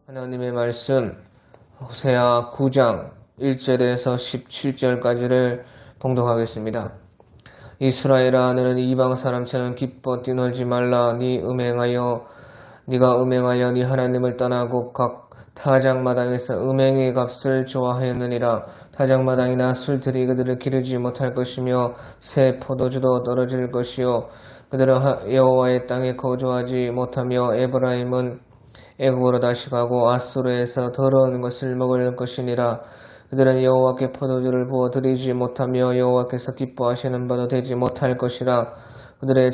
하나님의 말씀 호세아 9장 1절에서 17절까지를 봉독하겠습니다. 이스라엘아, 너는 이방 사람처럼 기뻐 뛰놀지 말라. 네가 음행하여 네 하나님을 떠나고 각 타작마당에서 음행의 값을 좋아하였느니라. 타작마당이나 술들이 그들을 기르지 못할 것이며 새 포도주도 떨어질 것이요 그들은 여호와의 땅에 거주하지 못하며 에브라임은 애굽으로 다시 가고 아수르에서 더러운 것을 먹을 것이니라. 그들은 여호와께 포도주를 부어 드리지 못하며 여호와께서 기뻐하시는 바도 되지 못할 것이라. 그들의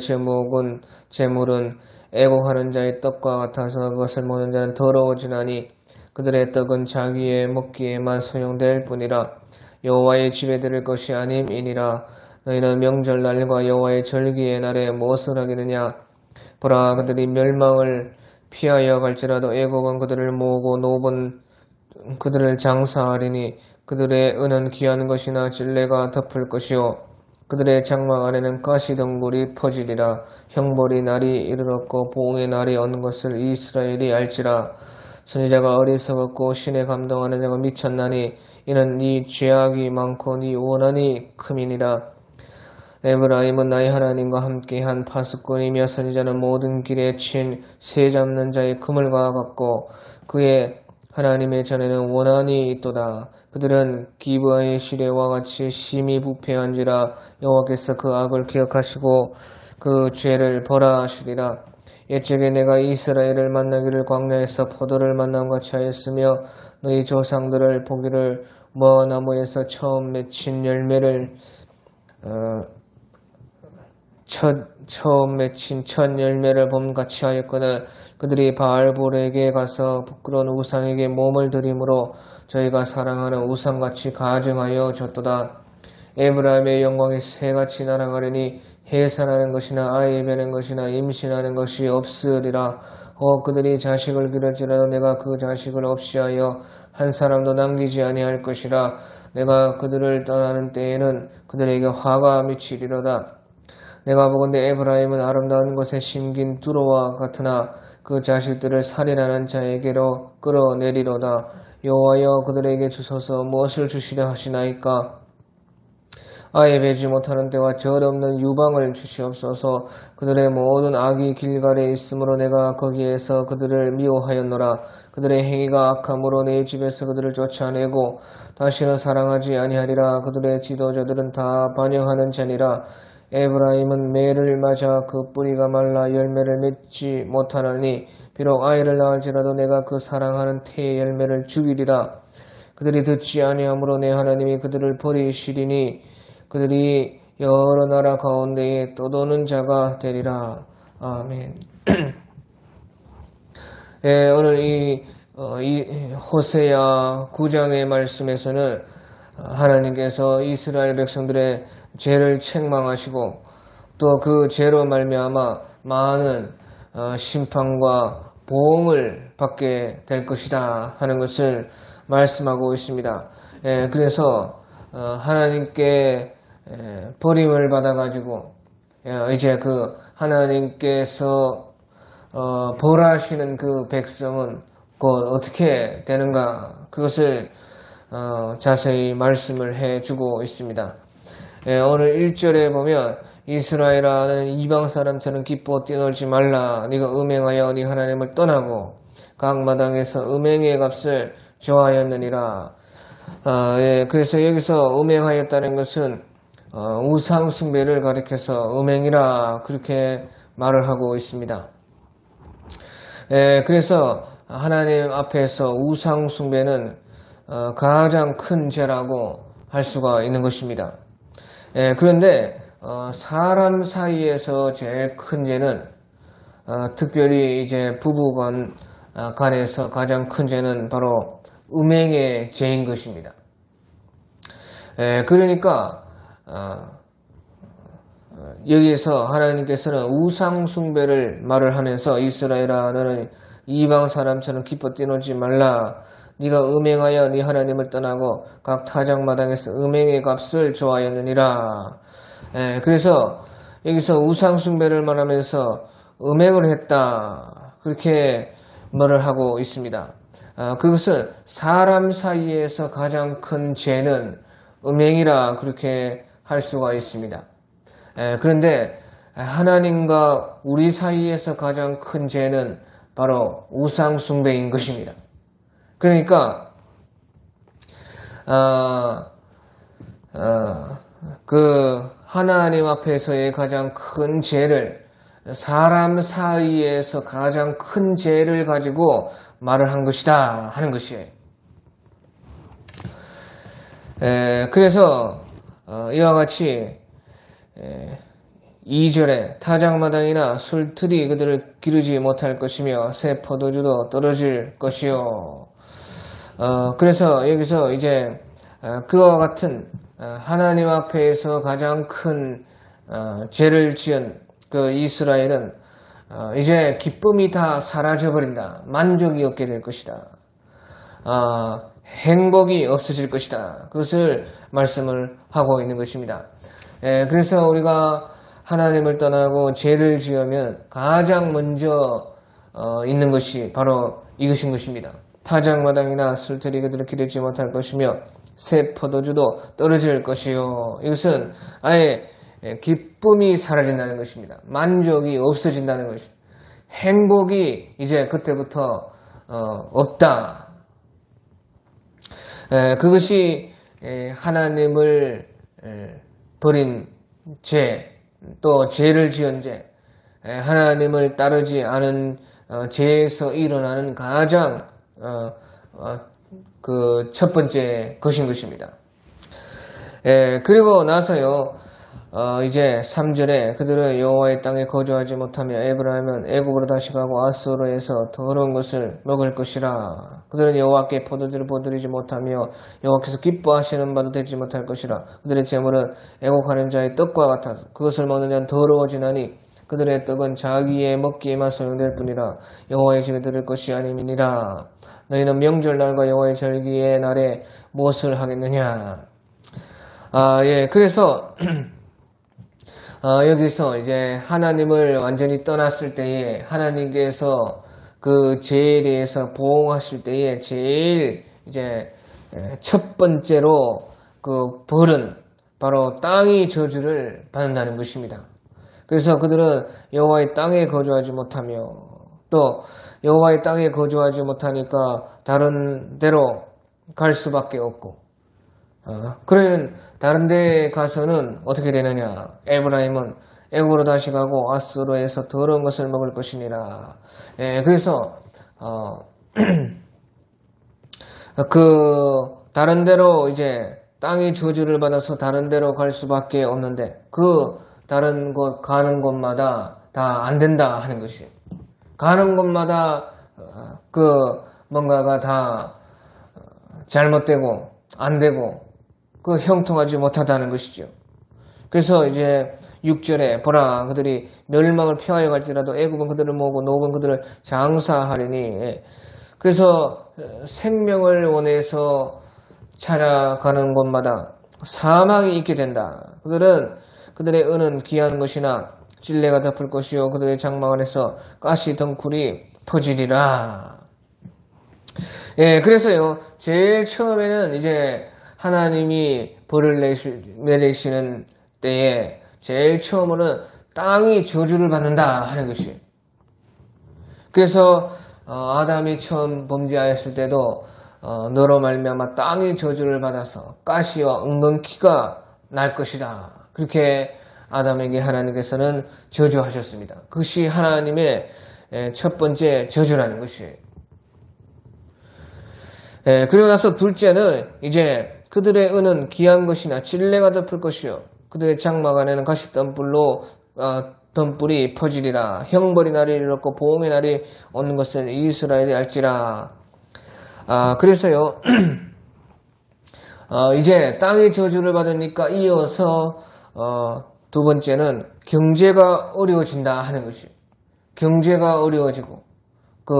재물은 애고하는 자의 떡과 같아서 그것을 먹는 자는 더러워지나니 그들의 떡은 자기의 먹기에만 소용될 뿐이라. 여호와의 집에 드릴 것이 아님이니라. 너희는 명절날과 여호와의 절기의 날에 무엇을 하겠느냐? 보라, 그들이 멸망을 피하여 갈지라도 애굽은 그들을 모으고 노은 그들을 장사하리니 그들의 은은 귀한 것이나 진례가 덮을 것이요 그들의 장막 안에는 가시덩굴이 퍼지리라. 형벌이 날이 이르렀고 보응의 날이 온 것을 이스라엘이 알지라. 선지자가 어리석었고 신에 감동하는 자가 미쳤나니 이는 네 죄악이 많고 네 원한이 큼이니라. 에브라임은 나의 하나님과 함께한 파수꾼이며 선지자는 모든 길에 친 새 잡는 자의 그물과 같고 그의 하나님의 전에는 원한이 있도다. 그들은 기브아의 시레와 같이 심히 부패한지라. 여호와께서 그 악을 기억하시고 그 죄를 벌하시리라. 옛적에 내가 이스라엘을 만나기를 광야에서 포도를 만남같이 하였으며 너희 조상들을 보기를 무화과나무에서 처음 맺힌 열매를 처음 맺힌 첫 열매를 봄같이 하였거늘 그들이 바알볼에게 가서 부끄러운 우상에게 몸을 들이므로 저희가 사랑하는 우상같이 가증하여 졌도다. 에브라임의 영광이 새같이 날아가려니 해산하는 것이나 아이 베는 것이나 임신하는 것이 없으리라. 그들이 자식을 기를지라도 내가 그 자식을 없이 하여 한 사람도 남기지 아니할 것이라. 내가 그들을 떠나는 때에는 그들에게 화가 미치리로다. 내가 보건대 에브라임은 아름다운 곳에 심긴 두로와 같으나 그 자식들을 살인하는 자에게로 끌어내리로다. 여호와여, 그들에게 주소서. 무엇을 주시려 하시나이까? 아예 베지 못하는 때와 절 없는 유방을 주시옵소서. 그들의 모든 악이 길갈에 있으므로 내가 거기에서 그들을 미워하였노라. 그들의 행위가 악함으로 내 집에서 그들을 쫓아내고 다시는 사랑하지 아니하리라. 그들의 지도자들은 다 반역하는 자니라. 에브라임은 매를 맞아 그 뿌리가 말라 열매를 맺지 못하나니 비록 아이를 낳을지라도 내가 그 사랑하는 태의 열매를 죽이리라. 그들이 듣지 아니하므로 내 하나님이 그들을 버리시리니 그들이 여러 나라 가운데에 떠도는 자가 되리라. 아멘. 예, 오늘 이 호세아 9장의 말씀에서는 하나님께서 이스라엘 백성들의 죄를 책망하시고 또 그 죄로 말미암아 많은 심판과 보응을 받게 될 것이다 하는 것을 말씀하고 있습니다. 그래서 하나님께 버림을 받아가지고 이제 그 하나님께서 벌하시는 그 백성은 곧 어떻게 되는가 그것을 자세히 말씀을 해주고 있습니다. 오늘 1절에 보면 이스라엘아, 너는 이방 사람처럼 기뻐 뛰놀지 말라. 네가 음행하여 네 하나님을 떠나고 각 마당에서 음행의 값을 좋아하였느니라. 그래서 여기서 음행하였다는 것은 우상 숭배를 가리켜서 음행이라 그렇게 말을 하고 있습니다. 그래서 하나님 앞에서 우상 숭배는 가장 큰 죄라고 할 수가 있는 것입니다. 그런데 사람 사이에서 제일 큰 죄는 특별히 이제 부부간 간에서 가장 큰 죄는 바로 음행의 죄인 것입니다. 그러니까 여기에서 하나님께서는 우상 숭배를 말을 하면서 이스라엘아, 너는 이방 사람처럼 기뻐 뛰놀지 말라. 네가 음행하여 네 하나님을 떠나고 각 타작마당에서 음행의 값을 좋아하였느니라. 그래서 여기서 우상 숭배를 말하면서 음행을 했다. 그렇게 말을 하고 있습니다. 그것은 사람 사이에서 가장 큰 죄는 음행이라 그렇게 할 수가 있습니다. 그런데 하나님과 우리 사이에서 가장 큰 죄는 바로 우상 숭배인 것입니다. 그러니까 그 하나님 앞에서의 가장 큰 죄를, 사람 사이에서 가장 큰 죄를 가지고 말을 한 것이다 하는 것이에요. 그래서 이와 같이 2절에 타작마당이나 술틀이 그들을 기르지 못할 것이며 새 포도주도 떨어질 것이요. 그래서 여기서 이제 그와 같은 하나님 앞에서 가장 큰 죄를 지은 그 이스라엘은 이제 기쁨이 다 사라져버린다. 만족이 없게 될 것이다. 행복이 없어질 것이다. 그것을 말씀을 하고 있는 것입니다. 그래서 우리가 하나님을 떠나고 죄를 지으면 가장 먼저 있는 것이 바로 이것인 것입니다. 타작마당이나 술틀이 그들을 기르지 못할 것이며 새 포도주도 떨어질 것이요. 이것은 아예 기쁨이 사라진다는 것입니다. 만족이 없어진다는 것입니다. 행복이 이제 그때부터 없다. 그것이 하나님을 버린 죄, 또 죄를 지은 죄, 하나님을 따르지 않은 죄에서 일어나는 가장 그 첫 번째 것인 것입니다. 그리고 나서요, 이제 3절에 그들은 여호와의 땅에 거주하지 못하며 에브라임은 애굽으로 다시 가고 아수르에서 더러운 것을 먹을 것이라. 그들은 여호와께 포도주를 부어드리지 못하며 여호와께서 기뻐하시는 바도 되지 못할 것이라. 그들의 재물은 애곡하는 자의 떡과 같아서 그것을 먹는 자는 더러워지나니 그들의 떡은 자기의 먹기에만 소용될 뿐이라. 여호와의 집에 들을 것이 아님이니라. 너희는 명절날과 여호와의 절기의 날에 무엇을 하겠느냐. 그래서 여기서 이제 하나님을 완전히 떠났을 때에 하나님께서 그 죄에 대해서 보응하실 때에 제일 이제 첫 번째로 그 벌은 바로 땅의 저주를 받는다는 것입니다. 그래서 그들은 여호와의 땅에 거주하지 못하며 또 여호와의 땅에 거주하지 못하니까 다른 데로 갈 수밖에 없고, 그러면 다른 데 가서는 어떻게 되느냐. 에브라임은 애굽으로 다시 가고 아수르에서 더러운 것을 먹을 것이니라. 그래서 그 다른 데로 이제 땅의 저주를 받아서 다른 데로 갈 수밖에 없는데 그 다른 곳 가는 곳마다 다 안 된다 하는 것이, 가는 곳마다 그 뭔가가 다 잘못되고 안 되고 그 형통하지 못하다는 것이죠. 그래서 이제 6절에 보라 그들이 멸망을 피하여 갈지라도 애굽은 그들을 모으고 노은 그들을 장사하리니. 그래서 생명을 원해서 찾아가는 곳마다 사망이 있게 된다. 그들은 그들의 은은 귀한 것이나 찔레가 덮을 것이요 그들의 장막 안에서 가시 덩굴이 퍼지리라. 그래서요 제일 처음에는 이제 하나님이 벌을 내리시는 때에 제일 처음으로는 땅이 저주를 받는다 하는 것이에요. 그래서 아담이 처음 범죄하였을 때도 너로 말미암아 땅이 저주를 받아서 가시와 엉겅퀴가 날 것이다. 그렇게 아담에게 하나님께서는 저주하셨습니다. 그것이 하나님의 첫 번째 저주라는 것이에요. 그리고 나서 둘째는 이제 그들의 은은 귀한 것이나 찔레가 덮을 것이요 그들의 장막 안에는 가시덤불로 덤불이 퍼지리라. 형벌이 날이 이르렀고 보응의 날이 오는 것을 이스라엘이 알지라. 그래서요 이제 땅의 저주를 받으니까 이어서 두 번째는 경제가 어려워진다 하는 것이, 경제가 어려워지고 그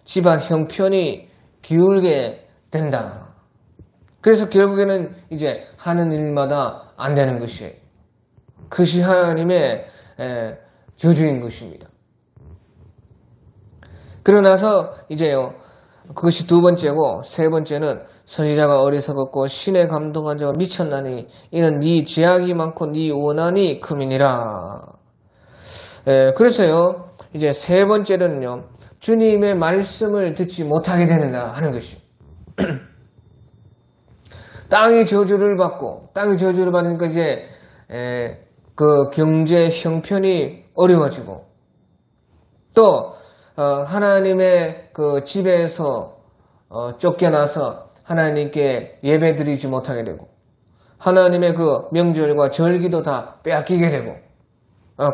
집안 형편이 기울게 된다. 그래서 결국에는 이제 하는 일마다 안 되는 것이 그것이 하나님의 저주인 것입니다. 그러나서 이제요, 그것이 두 번째고, 세 번째는 선지자가 어리석었고 신에 감동한 자가 미쳤나니 이는 네 죄악이 많고 네 원한이 금이니라. 그래서요, 이제 세 번째는요, 주님의 말씀을 듣지 못하게 되는다 하는 것이. 땅이 저주를 받으니까 이제 그 경제 형편이 어려워지고, 또 하나님의 그 집에서 쫓겨나서 하나님께 예배드리지 못하게 되고, 하나님의 그 명절과 절기도 다 빼앗기게 되고,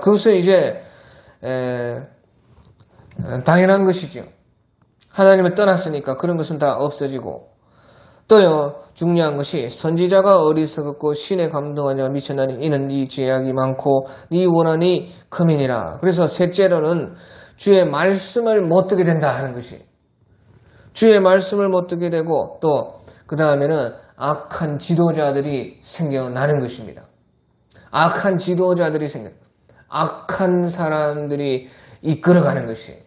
그것은 이제 당연한 것이죠. 하나님을 떠났으니까 그런 것은 다 없어지고, 또요, 중요한 것이 선지자가 어리석었고 신에 감동한 자가 미쳤나니 이는 네 죄악이 많고 네 원한이 금이니라. 그래서 셋째로는 주의 말씀을 못 듣게 된다 하는 것이, 주의 말씀을 못 듣게 되고, 또 그 다음에는 악한 지도자들이 생겨나는 것입니다. 악한 지도자들이 악한 사람들이 이끌어가는 것이.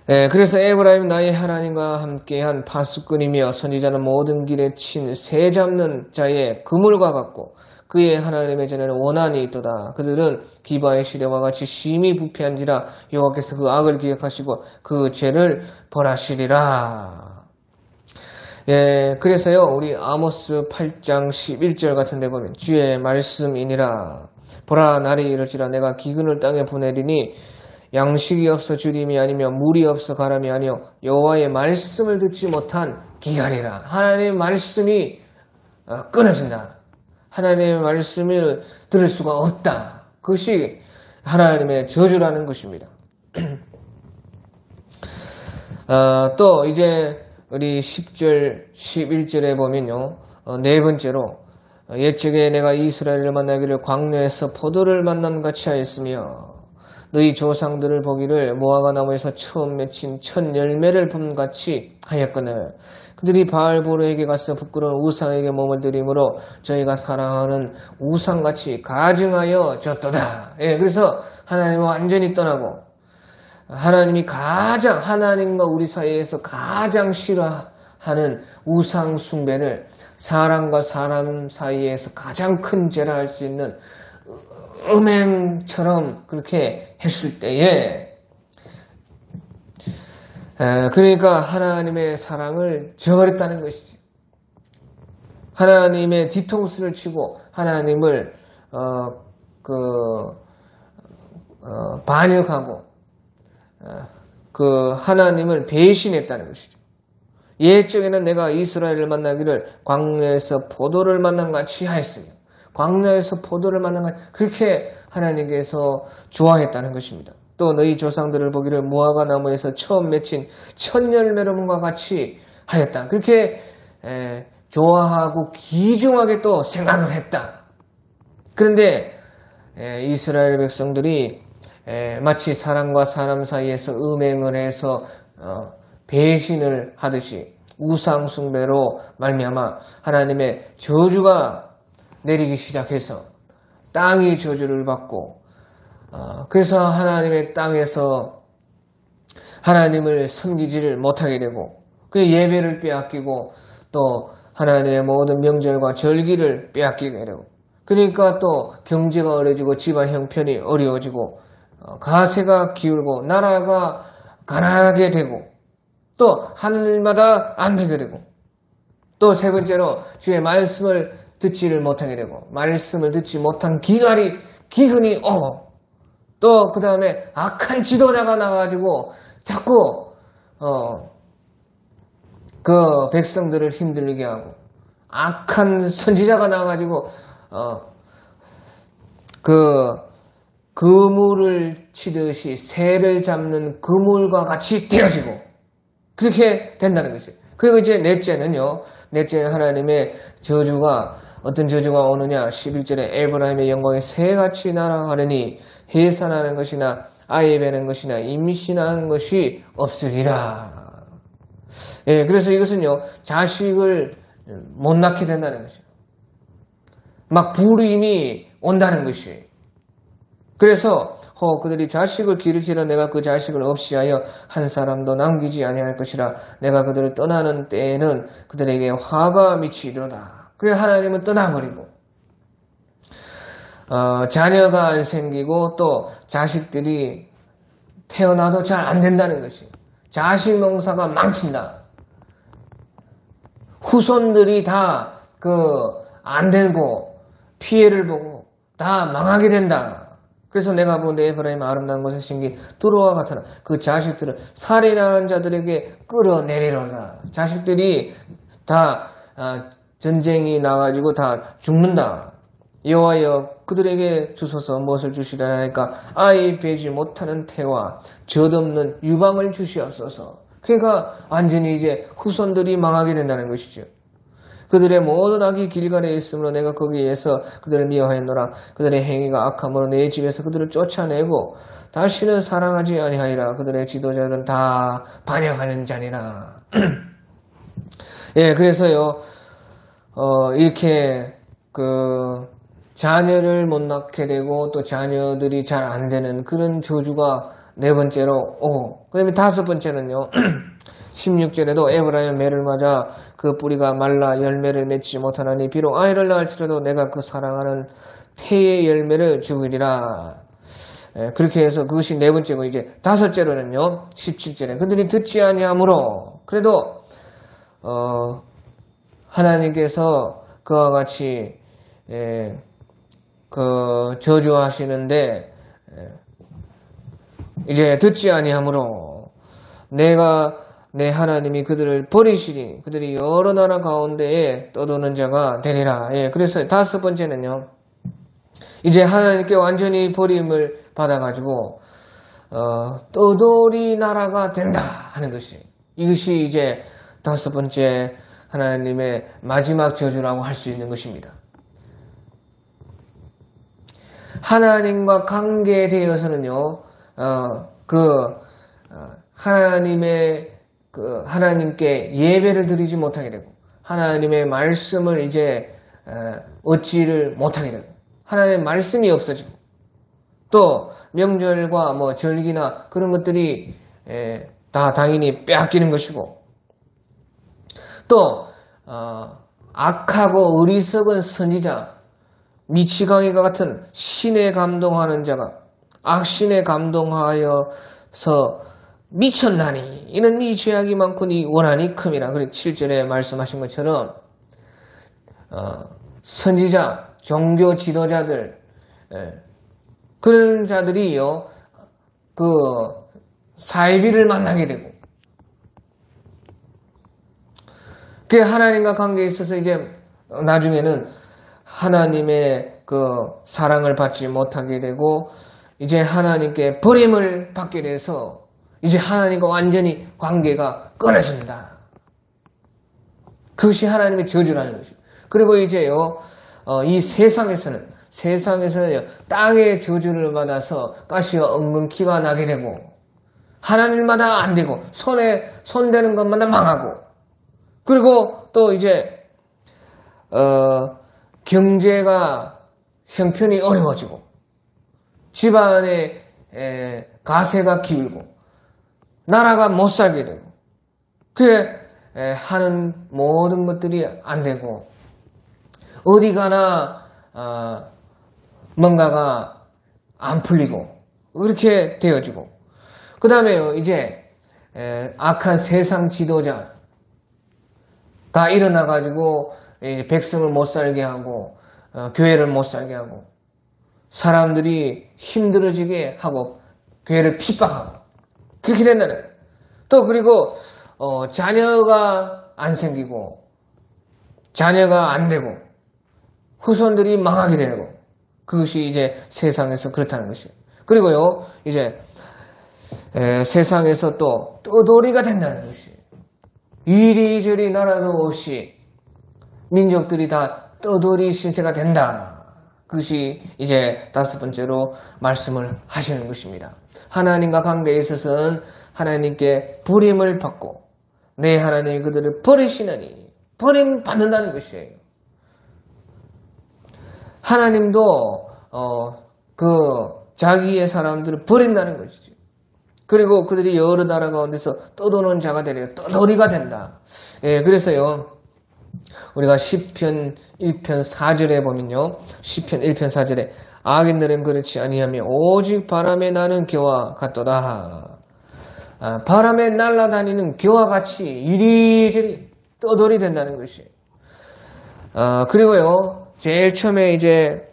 그래서 에브라임 나의 하나님과 함께한 파수꾼이며 선지자는 모든 길에 친 새 잡는 자의 그물과 같고 그의 하나님의 전에는 원한이 있도다. 그들은 기바의 시대와 같이 심히 부패한지라 여호와께서 그 악을 기억하시고 그 죄를 벌하시리라. 그래서요, 우리 아모스 8장 11절 같은 데 보면 주의 말씀이니라. 보라, 날이 이를지라 내가 기근을 땅에 보내리니 양식이 없어 주림이 아니며 물이 없어 가람이 아니요 여호와의 말씀을 듣지 못한 기갈이라. 하나님의 말씀이 끊어진다. 하나님의 말씀을 들을 수가 없다. 그것이 하나님의 저주라는 것입니다. 또 이제 우리 10절, 11절에 보면요, 네 번째로 옛적에 내가 이스라엘을 만나기를 광야에서 포도를 만남같이 하였으며 너희 조상들을 보기를 무화과 나무에서 처음 맺힌 첫 열매를 봄같이 하였거늘 그들이 바알보로에게 가서 부끄러운 우상에게 몸을 들이므로 저희가 사랑하는 우상같이 가증하여 졌도다. 그래서 하나님을 완전히 떠나고 하나님과 우리 사이에서 가장 싫어하는 우상 숭배를 사람과 사람 사이에서 가장 큰 죄라 할 수 있는 음행처럼 그렇게 했을 때에, 그러니까 하나님의 사랑을 저버렸다는 것이지. 하나님의 뒤통수를 치고 하나님을 반역하고 그 하나님을 배신했다는 것이죠. 옛적에는 내가 이스라엘을 만나기를 광야에서 포도를 만남같이 하였으며, 광야에서 포도를 만난 그렇게 하나님께서 좋아했다는 것입니다. 또 너희 조상들을 보기를 무화과 나무에서 처음 맺힌 첫 열매로문과 같이 하였다. 그렇게 좋아하고 귀중하게 또 생각을 했다. 그런데 이스라엘 백성들이 마치 사람과 사람 사이에서 음행을 해서 배신을 하듯이 우상 숭배로 말미암아 하나님의 저주가 내리기 시작해서 땅이 저주를 받고, 그래서 하나님의 땅에서 하나님을 섬기지를 못하게 되고 그 예배를 빼앗기고 또 하나님의 모든 명절과 절기를 빼앗기게 되고, 그러니까 또 경제가 어려지고 집안 형편이 어려워지고 가세가 기울고 나라가 가난하게 되고 또 하는 일마다 안 되게 되고, 또 세 번째로 주의 말씀을 듣지를 못하게 되고 말씀을 듣지 못한 기근이 오고, 또 그 다음에 악한 지도자가 나가지고 자꾸 그 백성들을 힘들게 하고, 악한 선지자가 나가지고 그물을 치듯이 새를 잡는 그물과 같이 되어지고 그렇게 된다는 것이에요. 그리고 이제 넷째는 하나님의 저주가, 어떤 저주가 오느냐, 11절에 에브라임의 영광이 새같이 날아가려니 해산하는 것이나 아이 베는 것이나 임신한 것이 없으리라. 예, 그래서 이것은요, 자식을 못 낳게 된다는 것이에요. 막 불임이 온다는 것이. 그래서 그들이 자식을 기르지라 내가 그 자식을 없이 하여 한 사람도 남기지 아니할 것이라. 내가 그들을 떠나는 때에는 그들에게 화가 미치리로다. 그래 하나님은 떠나버리고 자녀가 안 생기고 또 자식들이 태어나도 잘 안 된다는 것이. 자식 농사가 망친다. 후손들이 다 안 되고 피해를 보고 다 망하게 된다. 그래서 내가 본데 에브라임 아름다운 곳에 신기 두루와 같으나 그 자식들을 살인하는 자들에게 끌어내리로다. 자식들이 다 전쟁이 나가지고 다 죽는다. 여호와여 그들에게 주소서 무엇을 주시려 하니까 아이 베지 못하는 태와 젖없는 유방을 주시옵소서. 그러니까 완전히 이제 후손들이 망하게 된다는 것이죠. 그들의 모든 악이 길갈에 있으므로 내가 거기에서 그들을 미워하였노라. 그들의 행위가 악함으로 내 집에서 그들을 쫓아내고 다시는 사랑하지 아니하리라. 그들의 지도자들은 다 반역하는 자니라. 예, 그래서요, 이렇게 자녀를 못 낳게 되고 또 자녀들이 잘 안 되는 그런 저주가 네 번째로 오고, 그 다음에 다섯 번째는요, 16절에도 에브라임 매를 맞아 그 뿌리가 말라 열매를 맺지 못하나니 비록 아이를 낳을지라도 내가 그 사랑하는 태의 열매를 주으리라. 그렇게 해서 그것이 네 번째고, 이제 다섯째로는요 17절에 그들이 듣지 아니하므로. 그래도 하나님께서 그와 같이 저주하시는데 이제 듣지 아니하므로 내가 내 하나님이 그들을 버리시니 그들이 여러 나라 가운데에 떠도는 자가 되리라. 예, 그래서 다섯 번째는요, 이제 하나님께 완전히 버림을 받아가지고 떠돌이 나라가 된다 하는 것이, 이것이 이제 다섯 번째 하나님의 마지막 저주라고 할 수 있는 것입니다. 하나님과 관계에 대해서는요, 하나님께 예배를 드리지 못하게 되고, 하나님의 말씀을 이제 얻지를 못하게 되고, 하나님의 말씀이 없어지고, 또 명절과 뭐 절기나 그런 것들이 다 당연히 빼앗기는 것이고, 또 악하고 어리석은 선지자, 미치광이와 같은 신에 감동하는 자가 악신에 감동하여서 미쳤나니 이는 네 죄악이 많고 네 원한이 큼이라. 그리고 7절에 말씀하신 것처럼 선지자, 종교 지도자들, 그런 자들이요 사이비를 만나게 되고, 그 하나님과 관계에 있어서 이제 나중에는 하나님의 사랑을 받지 못하게 되고, 이제 하나님께 버림을 받게 돼서 이제 하나님과 완전히 관계가 끊어진다. 그것이 하나님의 저주라는 것이고, 그리고 이제요 이 세상에서는 땅의 저주를 받아서 가시와 엉겅퀴가 나게 되고, 하나님마다 안 되고 손대는 것마다 망하고, 그리고 또 이제 경제가 형편이 어려워지고, 집안에 가세가 기울고, 나라가 못 살게 되고, 하는 모든 것들이 안 되고, 어디 가나 뭔가가 안 풀리고, 그렇게 되어지고, 그 다음에 이제 악한 세상 지도자가 일어나가지고 이제 백성을 못 살게 하고, 교회를 못 살게 하고, 사람들이 힘들어지게 하고, 교회를 핍박하고, 그렇게 된다는 거예요. 또 그리고 자녀가 안 생기고, 자녀가 안 되고, 후손들이 망하게 되고, 그것이 이제 세상에서 그렇다는 것이에요. 그리고요 이제 세상에서 또 떠돌이가 된다는 것이에요. 이리저리 나라도 없이 민족들이 다 떠돌이 신세가 된다. 그것이 이제 다섯 번째로 말씀을 하시는 것입니다. 하나님과 관계에 있어서는 하나님께 버림을 받고 내 하나님이 그들을 버리시느니 버림받는다는 것이에요. 하나님도 자기의 사람들을 버린다는 것이죠. 그리고 그들이 여러 나라 가운데서 떠도는 자가 되리라. 떠돌이가 된다. 예, 그래서요. 우리가 시편 1편 4절에 보면요. 시편 1편 4절에 악인들은 그렇지 아니하며 오직 바람에 나는 겨와 같도다. 바람에 날아다니는 겨와 같이 이리저리 떠돌이 된다는 것이에요. 그리고요. 제일 처음에 이제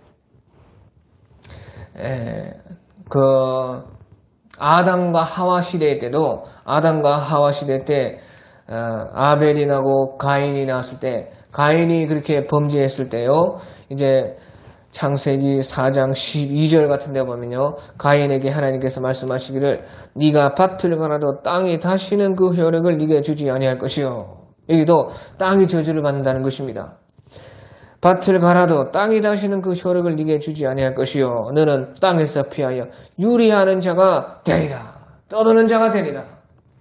아담과 하와 시대 때도 아담과 하와 시대 때 아벨이 나고 가인이 나왔을 때 가인이 그렇게 범죄했을 때요. 이제 창세기 4장 12절 같은 데 보면요. 가인에게 하나님께서 말씀하시기를 네가 밭을 갈아도 땅이 다시는 그 효력을 네게 주지 아니할 것이요. 여기도 땅이 저주를 받는다는 것입니다. 밭을 갈아도 땅이 다시는 그 효력을 네게 주지 아니할 것이요. 너는 땅에서 피하여 유리하는 자가 되리라. 떠도는 자가 되리라.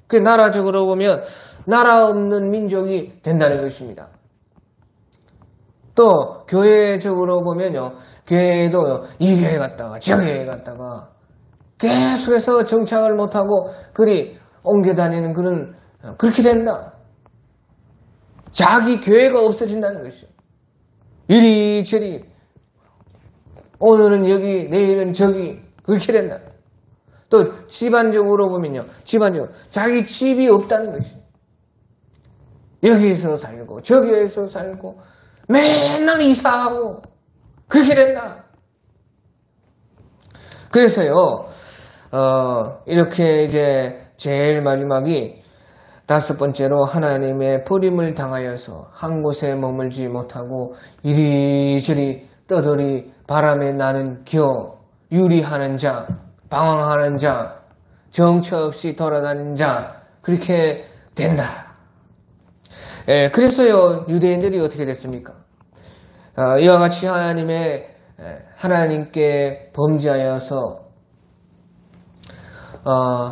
그 나라적으로 보면 나라 없는 민족이 된다는 것입니다. 또 교회적으로 보면요. 교회도 이 교회 갔다가 저 교회 갔다가 계속해서 정착을 못하고 그리 옮겨 다니는 그렇게 된다. 자기 교회가 없어진다는 것이요. 이리저리 오늘은 여기 내일은 저기 그렇게 된다. 또 집안적으로 보면요. 집안적으로 자기 집이 없다는 것이. 여기에서 살고 저기에서 살고 맨날 이사하고 그렇게 된다. 그래서요. 이렇게 이제 제일 마지막이 다섯 번째로 하나님의 버림을 당하여서 한 곳에 머물지 못하고 이리저리 떠돌이 바람에 나는 겨 유리하는 자, 방황하는 자, 정처 없이 돌아다니는 자 그렇게 된다. 예, 그래서요 유대인들이 어떻게 됐습니까? 이와 같이 하나님께 범죄하여서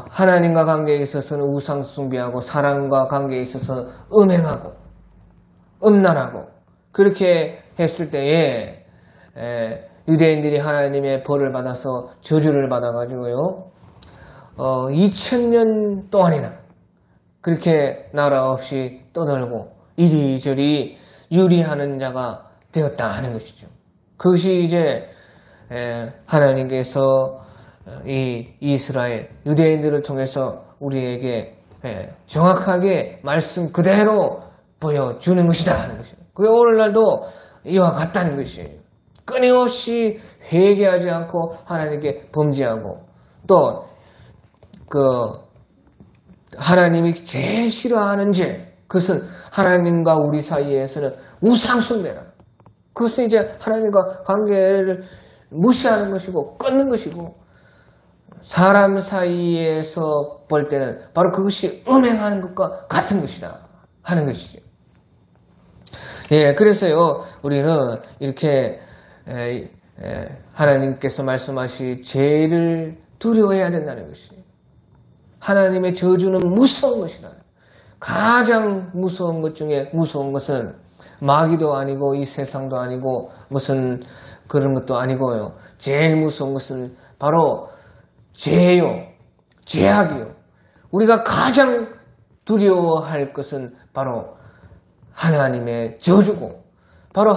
하나님과 관계에 있어서는 우상 숭배하고 사람과 관계에 있어서 음행하고 음란하고 그렇게 했을 때에 유대인들이 하나님의 벌을 받아서 저주를 받아가지고요 2000년 동안이나 그렇게 나라 없이 떠돌고 이리저리 유리하는 자가 되었다 하는 것이죠. 그것이 이제 하나님께서 이 이스라엘 유대인들을 통해서 우리에게 정확하게 말씀 그대로 보여주는 것이다 하는 것이에요. 그게 오늘날도 이와 같다는 것이에요. 끊임없이 회개하지 않고 하나님께 범죄하고 또 하나님이 제일 싫어하는 죄 그것은 하나님과 우리 사이에서는 우상 숭배라. 그것은 이제 하나님과 관계를 무시하는 것이고 끊는 것이고 사람 사이에서 볼 때는 바로 그것이 음행하는 것과 같은 것이다 하는 것이죠. 예, 그래서요 우리는 이렇게 하나님께서 말씀하신 죄를 두려워해야 된다는 것이에요. 하나님의 저주는 무서운 것이다. 가장 무서운 것 중에 무서운 것은 마귀도 아니고 이 세상도 아니고 무슨 그런 것도 아니고요. 제일 무서운 것은 바로 죄요. 죄악이요. 우리가 가장 두려워할 것은 바로 하나님의 저주고 바로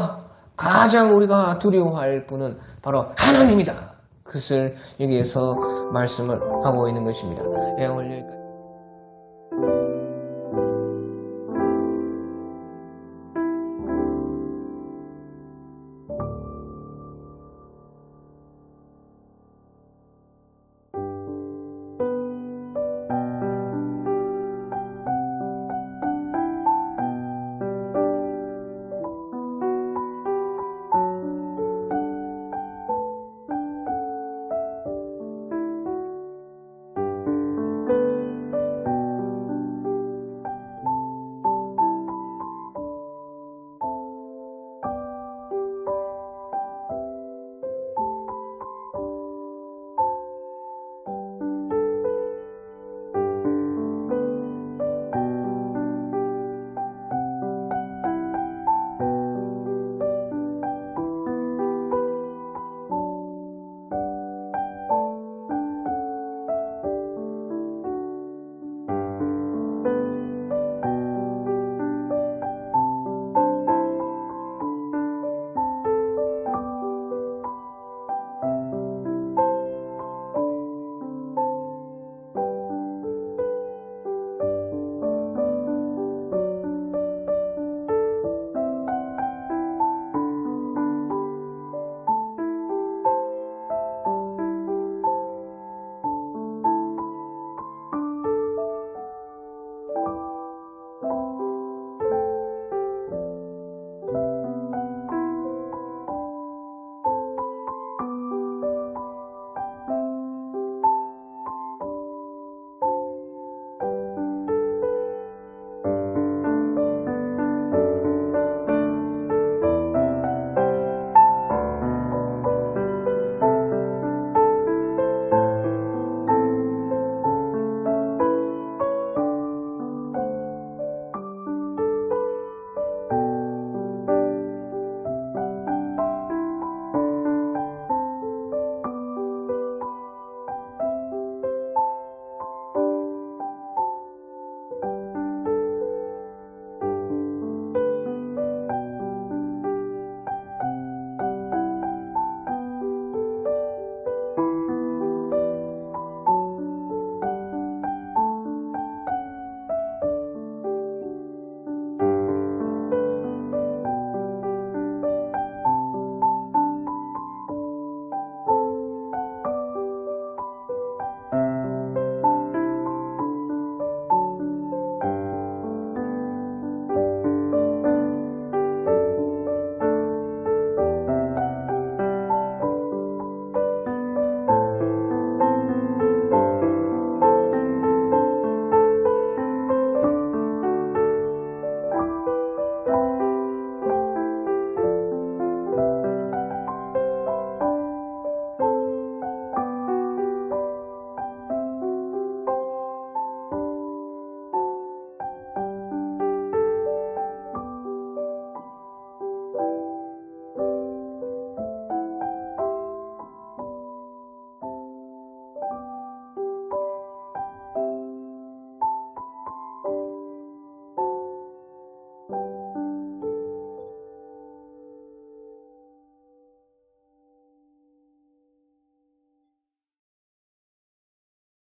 가장 우리가 두려워할 분은 바로 하나님이다. 그것을 여기에서 말씀을 하고 있는 것입니다. 오늘 여기까지.